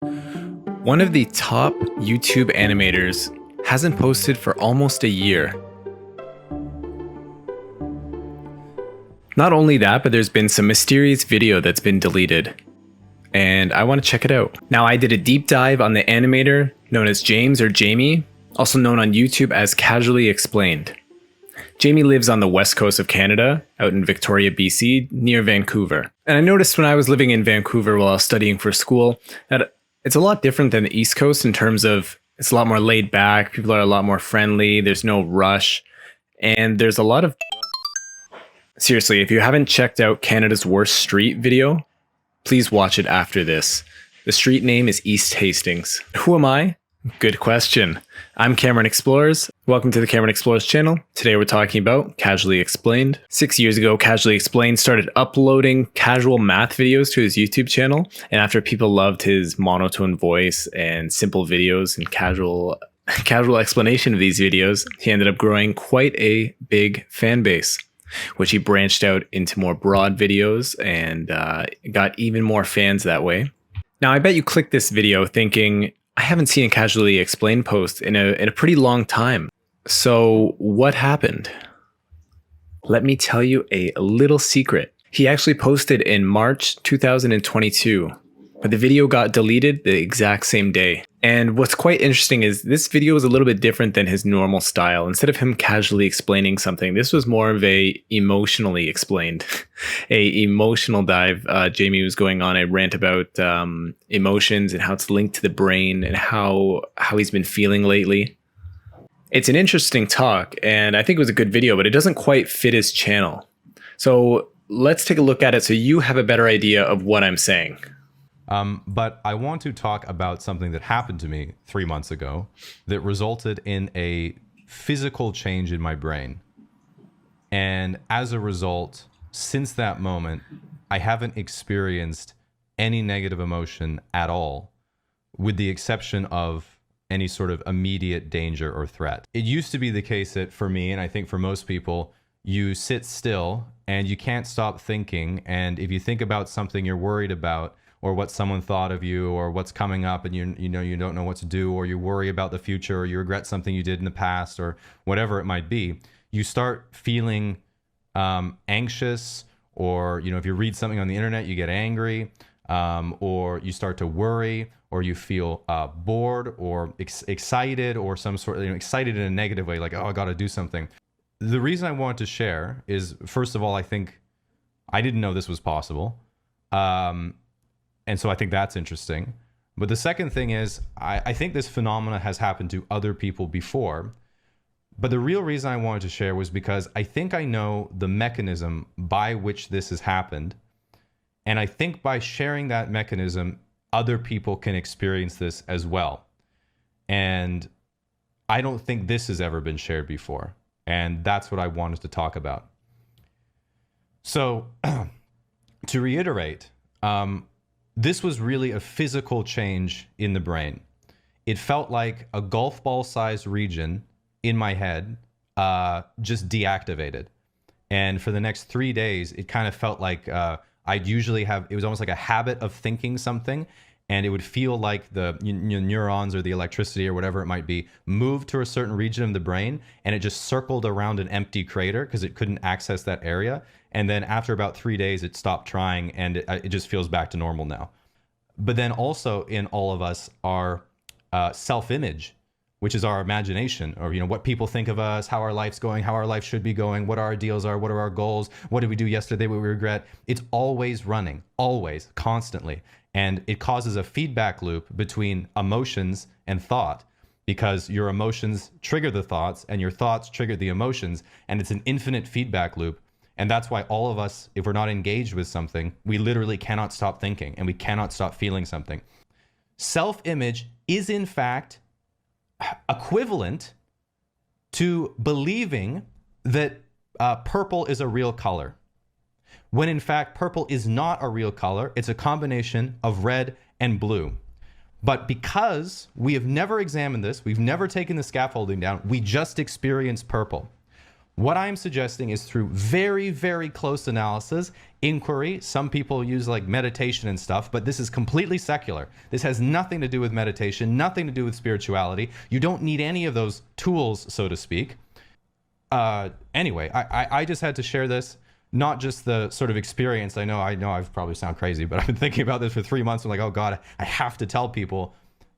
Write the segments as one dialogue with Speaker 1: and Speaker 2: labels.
Speaker 1: One of the top YouTube animators hasn't posted for almost a year. Not only that, but there's been some mysterious video that's been deleted, and I want to check it out. Now, I did a deep dive on the animator known as James or Jamie, also known on YouTube as Casually Explained. Jamie lives on the west coast of Canada, out in Victoria, BC, near Vancouver. And I noticed when I was living in Vancouver while I was studying for school that it's a lot different than the East Coast in terms of it's a lot more laid back, people are a lot more friendly, there's no rush, and there's a lot of... Seriously, if you haven't checked out Canada's Worst Street video, please watch it after this. The street name is East Hastings. Who am I? Good question. I'm CameronExplores. Welcome to the CameronExplores channel. Today we're talking about Casually Explained. 6 years ago, Casually Explained started uploading casual math videos to his YouTube channel, and after people loved his monotone voice and simple videos and casual explanation of these videos, he ended up growing quite a big fan base, which he branched out into more broad videos and got even more fans that way. Now, I bet you clicked this video thinking, I haven't seen a Casually Explained post in a pretty long time. So what happened? Let me tell you a little secret. He actually posted in March 2022, but the video got deleted the exact same day. And what's quite interesting is this video is a little bit different than his normal style. Instead of him casually explaining something, this was more of a emotionally explained, a emotional dive. Jamie was going on a rant about emotions and how it's linked to the brain and how he's been feeling lately. It's an interesting talk, and I think it was a good video, but it doesn't quite fit his channel. So let's take a look at it so you have a better idea of what I'm saying.
Speaker 2: But I want to talk about something that happened to me 3 months ago that resulted in a physical change in my brain. And as a result, since that moment, I haven't experienced any negative emotion at all, with the exception of any sort of immediate danger or threat. It used to be the case that for me, and I think for most people, you sit still and you can't stop thinking. And if you think about something you're worried about, or what someone thought of you, or what's coming up and you don't know what to do, or you worry about the future, or you regret something you did in the past, or whatever it might be, you start feeling anxious, or if you read something on the internet, you get angry, or you start to worry, or you feel bored, or excited, or some sort of excited in a negative way, like, oh, I got to do something. The reason I wanted to share is, first of all, I think I didn't know this was possible. And so I think that's interesting. But the second thing is, I think this phenomena has happened to other people before. But the real reason I wanted to share was because I think I know the mechanism by which this has happened. And I think by sharing that mechanism, other people can experience this as well. And I don't think this has ever been shared before. And that's what I wanted to talk about. So to reiterate, this was really a physical change in the brain. It felt like a golf ball sized region in my head just deactivated. And for the next 3 days, it kind of felt like I'd usually have, it was almost like a habit of thinking something. And it would feel like the neurons or the electricity or whatever it might be moved to a certain region of the brain, and it just circled around an empty crater because it couldn't access that area. And then after about 3 days, it stopped trying, and it just feels back to normal now. But then also in all of us, our self-image, which is our imagination, or what people think of us, how our life's going, how our life should be going, what our ideals are, what are our goals, what did we do yesterday, what we regret. It's always running, always, constantly. And it causes a feedback loop between emotions and thought, because your emotions trigger the thoughts and your thoughts trigger the emotions, and it's an infinite feedback loop. And that's why all of us, if we're not engaged with something, we literally cannot stop thinking and we cannot stop feeling something. Self-image is in fact equivalent to believing that purple is a real color, when in fact purple is not a real color. It's a combination of red and blue. But because we have never examined this, we've never taken the scaffolding down, we just experience purple. What I'm suggesting is through very, very close analysis, inquiry. Some people use like meditation and stuff, but this is completely secular. This has nothing to do with meditation, nothing to do with spirituality. You don't need any of those tools, so to speak. Anyway, I just had to share this, not just the sort of experience. I know I've probably sound crazy, but I've been thinking about this for 3 months. I'm like, oh God, I have to tell people.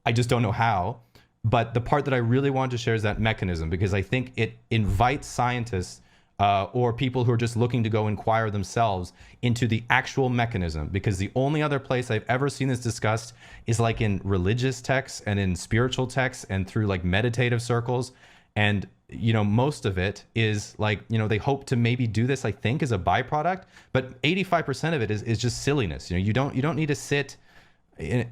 Speaker 2: I just don't know how. But the part that I really wanted to share is that mechanism, because I think it invites scientists or people who are just looking to go inquire themselves into the actual mechanism. Because the only other place I've ever seen this discussed is like in religious texts and in spiritual texts and through like meditative circles. And, you know, most of it is like, you know, they hope to maybe do this, I think, as a byproduct. But 85% of it is just silliness. You know, you don't need to sit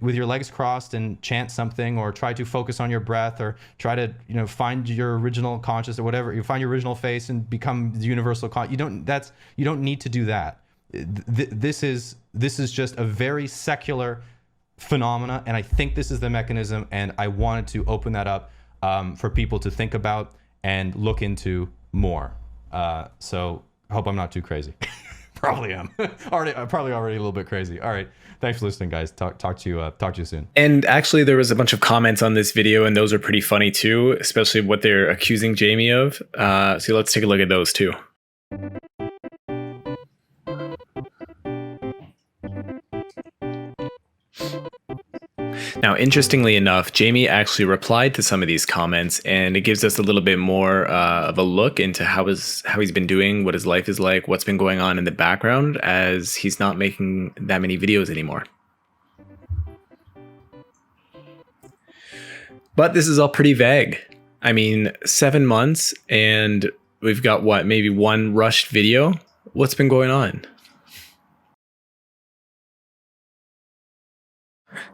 Speaker 2: with your legs crossed and chant something, or try to focus on your breath, or try to, you know, find your original conscious or whatever. You find your original face and become the universal you don't need to do that. This is just a very secular phenomena, and I think this is the mechanism, and I wanted to open that up for people to think about and look into more. So I hope I'm not too crazy. Probably am. Probably already a little bit crazy. All right. Thanks for listening, guys. Talk to you soon.
Speaker 1: And actually, there was a bunch of comments on this video, and those are pretty funny too, especially what they're accusing Jamie of. So let's take a look at those too. Now, interestingly enough, Jamie actually replied to some of these comments, and it gives us a little bit more of a look into how he's been doing, what his life is like, what's been going on in the background, as he's not making that many videos anymore. But this is all pretty vague. I mean, 7 months, and we've got what, maybe one rushed video? What's been going on?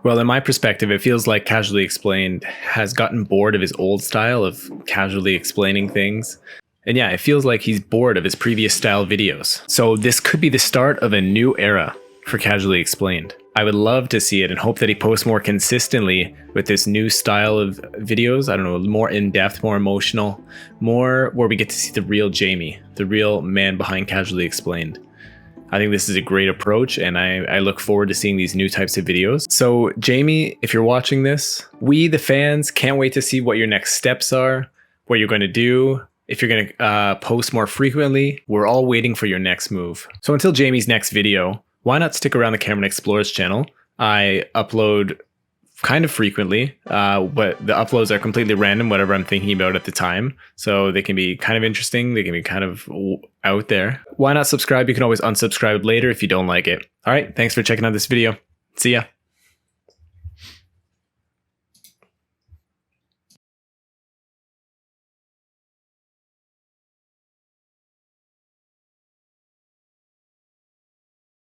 Speaker 1: Well, in my perspective, it feels like Casually Explained has gotten bored of his old style of casually explaining things. And yeah, it feels like he's bored of his previous style videos. So this could be the start of a new era for Casually Explained. I would love to see it and hope that he posts more consistently with this new style of videos. I don't know, more in-depth, more emotional, more where we get to see the real Jamie, the real man behind Casually Explained. I think this is a great approach, and I look forward to seeing these new types of videos. So Jamie, if you're watching this, we, the fans, can't wait to see what your next steps are, what you're going to do, if you're going to post more frequently. We're all waiting for your next move. So until Jamie's next video, why not stick around the CameronExplores channel? I upload kind of frequently, but the uploads are completely random, whatever I'm thinking about at the time. So they can be kind of interesting. They can be kind of out there. Why not subscribe? You can always unsubscribe later if you don't like it. All right. Thanks for checking out this video. See ya.